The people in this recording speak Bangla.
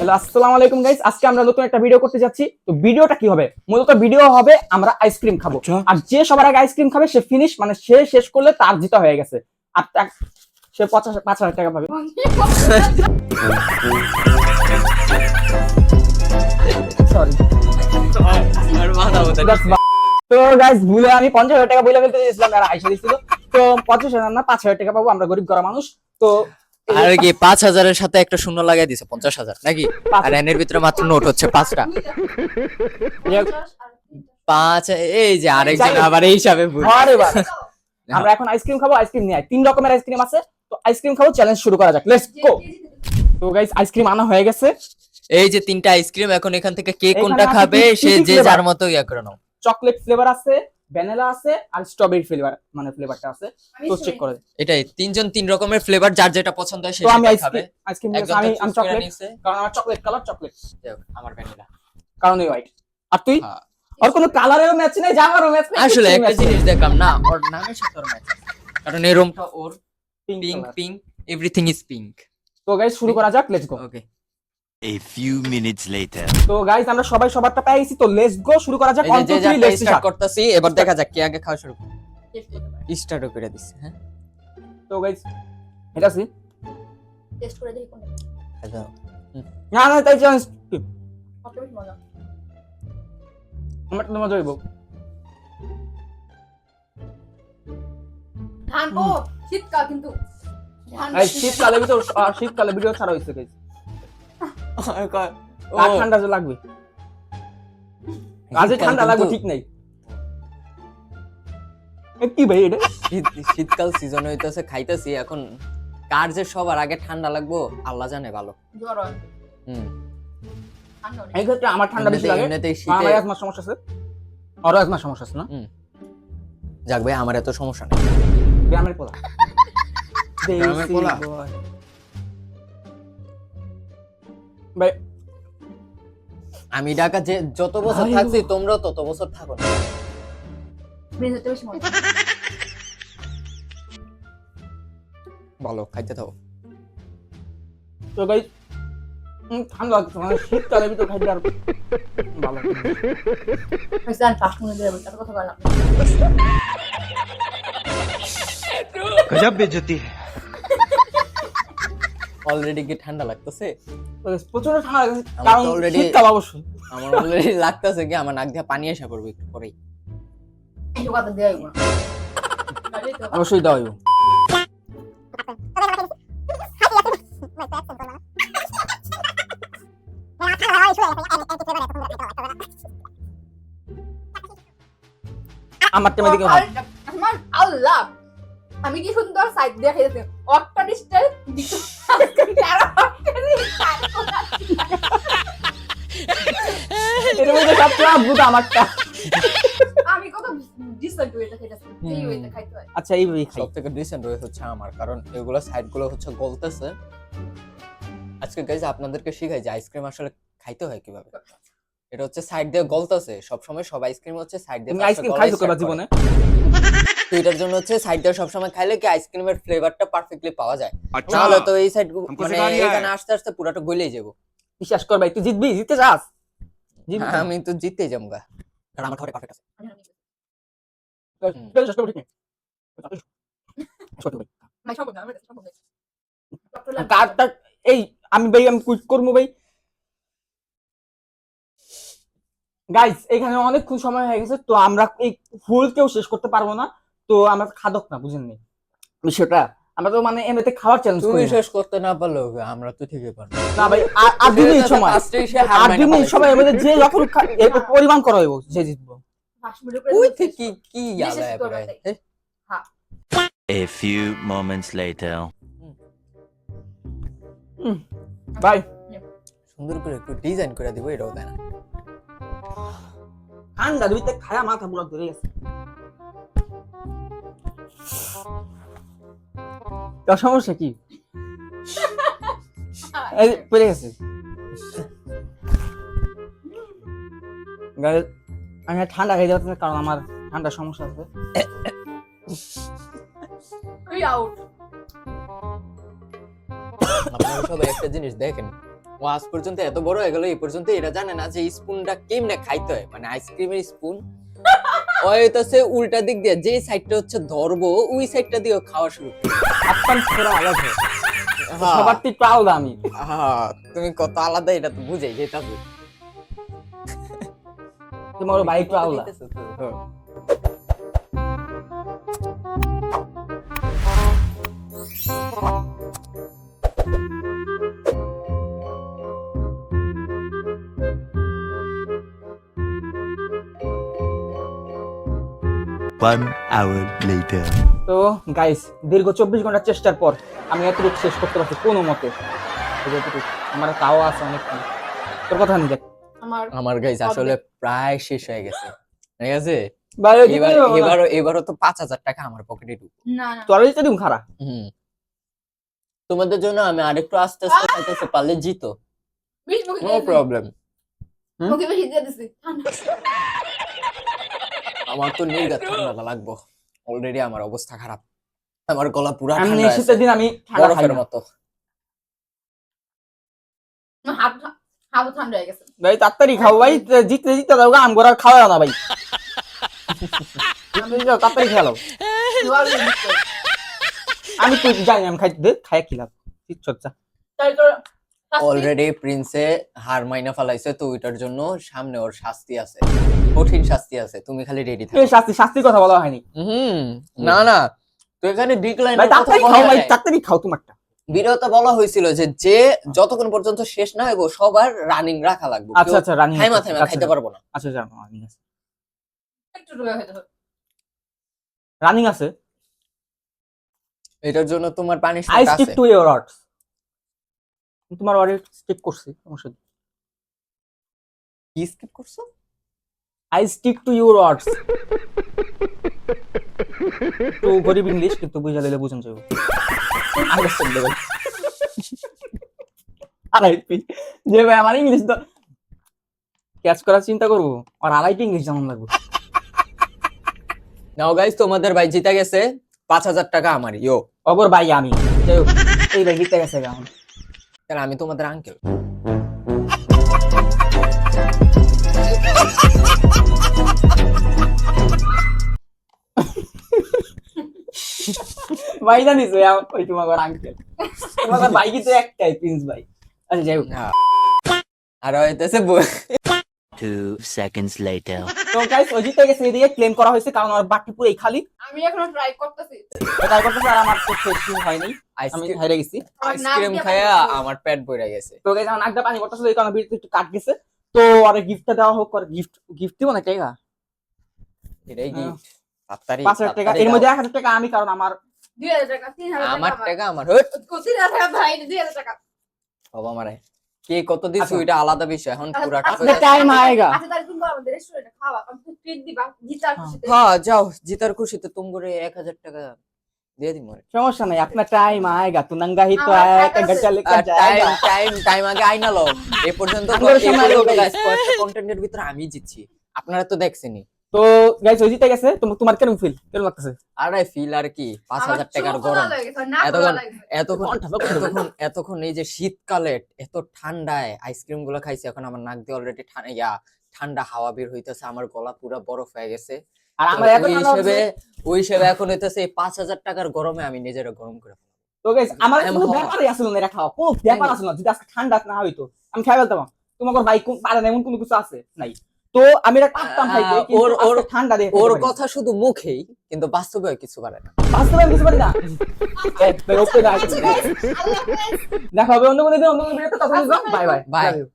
হ্যালো, আসসালামু আলাইকুম গাইস। আজকে আমরা নতুন একটা ভিডিও করতে যাচ্ছি। তো ভিডিওটা কি হবে? মূলত ভিডিও হবে আমরা আইসক্রিম খাবো। আর যে সবার আগে আইসক্রিম খাবে সে ফিনিশ, মানে সে শেষ করলে তার জিতা হয়ে গেছে। আর সে 5,000 টাকা পাবে। সরি। তো গাইস, ভুলে আমি 50,000 টাকা বইলা ফেলতে চেয়েছিলাম, আর আইসা দিছিল। তো 50,000 না 5,000 টাকা পাবো, আমরা গরিব ঘরের মানুষ। তো আর কি 5,000 এর সাথে একটা শূন্য লাগাই দিছে 50,000 নাকি? আর এর ভিতরে মাত্র নোট হচ্ছে 5টা। 5 এই যে আরেকজন আবার এই হিসাবে ভুল। আরে বাবা, আমরা এখন আইসক্রিম খাবো। আইসক্রিম নিয়ে 3 রকমের আইসক্রিম আছে। তো আইসক্রিম খাবো, চ্যালেঞ্জ শুরু করা যাক। লেটস গো। তো গাইস, আইসক্রিম আনা হয়ে গেছে। এই যে 3টা আইসক্রিম, এখন এখান থেকে কে কোনটা খাবে সে যে যার মতো ইয়া করে নাও। চকলেট ফ্লেভার আছে, ভ্যানিলা আছে, আর স্ট্রবেরি ফ্লেভার, মানে ফ্লেভারটা আছে। তো চেক করে এটাই তিনজন 3 রকমের ফ্লেভার, যার যেটা পছন্দ হয় সে তো আমি সেটা খাবে। আইসক্রিম আমি চকলেট, কারণ আমার চকলেট কালার চকলেট, আমার ভ্যানিলা কারণ এই হোয়াইট। আর তুই? আর কোনো কালারেরও ম্যাচ নেই, জামারও ম্যাচ নেই। আসলে একটা জিনিস দেখলাম না, ওর নামের সাথে ওর ম্যাচ, কারণ এই রুমটা ওর pink pink, everything is pink. তো গাইস, শুরু করা যাক। Let's go. Okay. A few minutes later. তো গাইস, আমরা সবাই সবারটা পেয়ে গেছি। তো লেটস গো, শুরু করা যাক। এই যে লেটস স্টার্ট করতেছি, এবার দেখা যাক কে আগে খাওয়া শুরু করে। স্টার্টও করে দিছি। হ্যাঁ, তো গাইস, এটা আছে টেস্ট করে দেখি কোনটা আচ্ছা। না না, তাই চ্যালেঞ্জ কত বেশি মজা। আমার তো মজা হইব। ধান ও শীতকাল কিন্তু ধান এই শীতকালে ভিডিও ছাড়া হইছে গাইস। ও আর ঠান্ডা যে লাগবে, আজ ঠান্ডা লাগবে ঠিক নাই। কি ভাই এটা? শীতকাল সিজন হইতাছে, খাইতাছি এখন। কার যে সবার আগে ঠান্ডা লাগবো আল্লাহ জানে ভালো। জ্বর হয় ঠান্ডা এই ক্ষেত্রে আমার ঠান্ডা বেশি লাগে। এমনিতেই আমার শীতে আজমার সমস্যা আছে, আরো আজমার সমস্যা আছে না? যাক ভাই, আমার এত সমস্যা নেই। গ্রামের পোলা, গ্রামের পোলা? ভাই আমি ঢাকা যে যত বছর থাকছি, তোমরাও তত বছর থাকো না। ব্রেন হতে বেশি মজা। ভালো, খাইতে থাকো। তো গাইস, ঠান্ডা লাগছে, মানে শীতকালে ভিতর খাইতে আর ভালো। মিস্টার ফাস্ট ফুড দিয়ে বলতে কথা বললাম। गजब बेइज्जती है। অলরেডি কি ঠান্ডা লাগতেছে? তো guys, প্রচন্ড ঠান্ডা লাগছে, আমার কারণ তো already- শীতকাল অবশ্যই। আমার অলরেডি লাগতেছে কি আমার নাক দিয়ে পানি এসে পড়বে একটু পরেই। এই কথা দেই না। অবশ্যই দেওয়া হইব। আমার টেমে দিকে ভালো। আমার আল্লাহ, আমি কি সুন্দর সাইড দিয়ে খেয়েছি। অট্টা ডিস্টাল দিতে এর মধ্যে সবচেয়ে অদ্ভুত আমারটা। আমি কত ডিসেন্ট ওয়েতে খাইতেছি। এই ওয়েতে খাইতে হয়। আচ্ছা, এইভাবেই খাই। সব থেকে ডিসেন্ট ওয়ে হচ্ছে আমার, কারণ এগুলো সাইড গুলো হচ্ছে গলতেছে। আজকে গাইজ আপনাদেরকে শিখাই যে আইসক্রিম আসলে খাইতে হয় কিভাবে। এটা হচ্ছে সাইড দিয়ে গলতেছে, সব সময় সব আইসক্রিম হচ্ছে সাইড দিয়ে। তুমি আইসক্রিম খাইছো কবে জীবনে? তো এটার জন্য হচ্ছে সাইড দিয়ে সব সময় খাইলে কি আইসক্রিমের ফ্লেভারটা পারফেক্টলি পাওয়া যায়। তাহলে তো এই সাইড মানে এখানে আস্তে আস্তে পুরোটা গলেই যাবো। বিশ্বাস কর ভাই, তুই জিতবি, জিততে চাস? জিতবি। আমি তো জিততেই যাবো গা, কারণ আমার ঘরে পারফেক্ট আছে। বিশ্বাস কর, ঠিক নেই। ভাই সম্ভব না, আমার কাছে সম্ভব না। কার্ডটা এই আমি কুইট করবো ভাই। গাইস, এখানে অনেকক্ষণ সময় হয়ে গেছে, তো আমরা এই ফুল কেউ শেষ করতে পারবো না। তো আমরা খাদক না, বুঝেননি বিষয়টা? আমরা তো মানে এমনিতে খাওয়ার চ্যালেঞ্জ তুমি করি না। শেষ করতে না পারলেও আমরা তো ঠিকই পারবো। না ভাই, আর 2 মিনিট সময়, আর 2 মিনিট সময় এমনিতে যে যখন এরপর পরিমাণ করা হইব, যে জিতবো। ফাস্ট ফুড ওই থেকে কি ইয়াদ বিশেষ আয় করে পড়ে। তাই। A few moments later. ভাই সুন্দর করে একটু ডিজাইন করে দিব, এটাও দেয় না। ঠান্ডা দুইতে খায়া মাথা পুরো ধরে গেছে। তোর সমস্যা কি? এই পড়ে গেছে। গাইস, আমি ঠান্ডা খাই যাচ্ছি কারণ আমার ঠান্ডার সমস্যা আছে। তুই আউট। আপনারা সবাই একটা জিনিস দেখেন, ও আজ পর্যন্ত এত বড় হয়ে গেল এই পর্যন্ত এটা জানে না যে স্পুনটা কেমনে খাইতে হয়, মানে আইসক্রিমের স্পুন ও হইতাছে উল্টা দিক দিয়ে, যে সাইডটা হচ্ছে ধরবো ওই সাইডটা দিয়ে ও খাওয়া শুরু করে। আপনার পুরো আলাদা হ্যাঁ, সবার থেকে একটু আলাদা আমি। হ্যাঁ, তুমি কত আলাদা এটা তো বুঝাই যেতাছে। তোমার ভাই একটু আলাদা। হ্যাঁ। One hour later. তো গাইস দীর্ঘ 24 ঘন্টার চেষ্টার পর আমি এতটুকু শেষ করতে পারছি কোনো মতে। এই যে এতটুকু, আমার তাও আছে অনেকক্ষণ। তোর কথা নিয়ে দেখ আমার আমার গাইস আসলে প্রায় শেষ হয়ে গেছে, ঠিক আছে? ভাই এবারও তো 5,000 টাকা আমার পকেটে ঢুকবে। না না তোর দিতে দিম খারাপ। তোমাদের জন্য আমি আরেকটু আস্তে আস্তে খাইতেছি, পারলে জিতো, বিশ মুখে নো প্রবলেম। মুখে বেশি দিয়ে দিছি ঠান্ডা। আমার তো নির্ঘাত ঠান্ডা লাগবো, অলরেডি আমার অবস্থা খারাপ, আমার গলা পুরা আমি ঠান্ডা শীতের দিন আমি ঠান্ডা খাই বরফের না। মতো। আমার হাত ঠান্ডা হয়ে গেছে। ভাই তাড়াতাড়ি খাও ভাই, জিততে জিততে দাও আম গোড়া খাওয়া না ভাই। তাড়াতাড়ি খেলো। আমি তো জানি আমি খাইতে দে, খাই কি লাভ চর্চা। তাই তোর অলরেডি প্রিন্সে হার মাইনা ফেলাইছে, তো ওইটার জন্য সামনে ওর শাস্তি আছে, কঠিন শাস্তি আছে, তুমি খালি রেডি থাকো। এই শাস্তির কথা বলা হয়নি না না, তো এখানে ডিক্লাইন ভাই, তাড়াতাড়ি খাও ভাই, তাড়াতাড়ি খাও তোমারটা। ভিডিওতে বলা হয়েছিল যে যে যতক্ষণ পর্যন্ত শেষ না হইব সবার রানিং রাখা লাগবে। আচ্ছা আচ্ছা রানি থাইমা থাইমা খাইতে পারবো না। আচ্ছা জানো রানিং আছে, একটু ডুবে হয়ে যাবে। রানিং আছে। এটার জন্য তোমার আই পানিশমেন্ট স্টিক আছে। To your অর্ডস। তোমার অর্ডার স্টিক করছি, সমস্যা নেই। কি স্কিপ করছো? I stick to your অর্ডস। তো গরিব ইংলিশ কিন্তু বুঝা দিলে বুঝুন যাবে। আন্ডারস্ট্যান্ড ভাই। আড়াইটি যে ভাই আমার ইংলিশ তো ক্যাচ করার চিন্তা করবো, আর আড়াইটি ইংলিশ যেমন লাগবে। নাও গাইস, তোমাদের ভাই জিতে গেছে, 5,000 টাকা আমার। ইয়ো, অগর ভাই আমি যাই হোক, এই ভাই জিতে গেছে এখন। তাহলে আমি তোমাদের আঙ্কেল। ভাই জানিস ওই তোমার আঙ্কেল, তোমার ভাই কিন্তু একটাই প্রিন্স ভাই। আচ্ছা যাই হোক, আর হইতেছে 2 seconds later. তো গাইস ও জিতে গেছে, এদিকে ক্লেম করা হয়েছে কারণ ওর বাকি পুরোই খালি। আমি এখনো ট্রাই করতেছি। ট্রাই করতেছে আর আমার তো শেষ হয়নি, আমি হেরে গেছি। আইসক্রিম খায়া আমার পেট ভরে গেছে। তো গাইস আমার নাকটা পানি পড়তেছিল, এই কারণে ভিডিওতে একটু কাট গেছে। তো আর গিফটটা দেওয়া হোক, আর গিফট দিব না টাকা, এটাই গিফট। তাড়াতাড়ি 5,000 টাকা, এর মধ্যে 1,000 টাকা আমি, কারণ আমার 2,000 টাকা 3,000 আমার টাকা টাকা আমার। হট 3,000 টাকা ভাই 2,000 টাকা। বাবা মারে, কে কত দিছ আচ্ছা। ওইটা আলাদা বিষয়, এখন পুরাটা আজকে টাইম আয়েগা। আচ্ছা তাহলে তুমি আমাদের রেস্টুরেন্টে খাওয়া, আমি ট্রিট দিবা জিতার খুশিতে। হ্যাঁ যাও, জিতার খুশিতে তুমি করে 1,000 টাকা দিয়ে দিই মরে। সমস্যা নাই, আপনার টাইম আয়েগা, তো নঙ্গা হি তো আমার আয়েগা, টাকা গচ্চা লেকে টাইম যায়েগা। টাইম টাইম আগে আইনা লও। এই পর্যন্ত আমার সময় হলো guys। কয়েকটা কন্টেন্টের ভিতরে আমি জিতছি, আপনারা তো দেখছেনই। তো গাইস ও জিতে গেছে, তোমার কেমন ফিল, কেমন লাগতেছে? আরে ফিল আর কি, 5,000 টাকার গরম। এতক্ষণ এই যে শীতকালে এত ঠান্ডায় আইসক্রিম গুলো খাইছি, এখন আমার নাক দিয়ে অলরেডি ঠান্ডা হাওয়া বের হইতেছে, আমার গলা পুরো বরফ হয়ে গেছে। আর আমার এত ঠান্ডা লাগছে। ওই হিসেবে এখন হইতেছে এই 5,000 টাকার গরমে আমি নিজেরা গরম করে ফেলবো। তো গাইস আমার আমি কোনো হওয়া। ব্যাপারই আসলে না, এটা খাওয়া কোনো ব্যাপার আসলে না, যদি আজকে ঠান্ডা না হইতো আমি খাই ফেলতাম। তোমার ভাই পারে না এমন কোনো কিছু আছে নাই, তো আমি এটা পারতাম খাইতে, কিন্তু ওর ঠান্ডা দিয়ে ওর কথা শুধু মুখেই, কিন্তু বাস্তবে কিছু পারে না। বাস্তবে আমি কিছু পারি না। ওকে না, আল্লাহ হাফেজ। দেখা হবে অন্য কোনো দিন, অন্য কোনো ভিডিওতে। তখন বাই বাই Bye.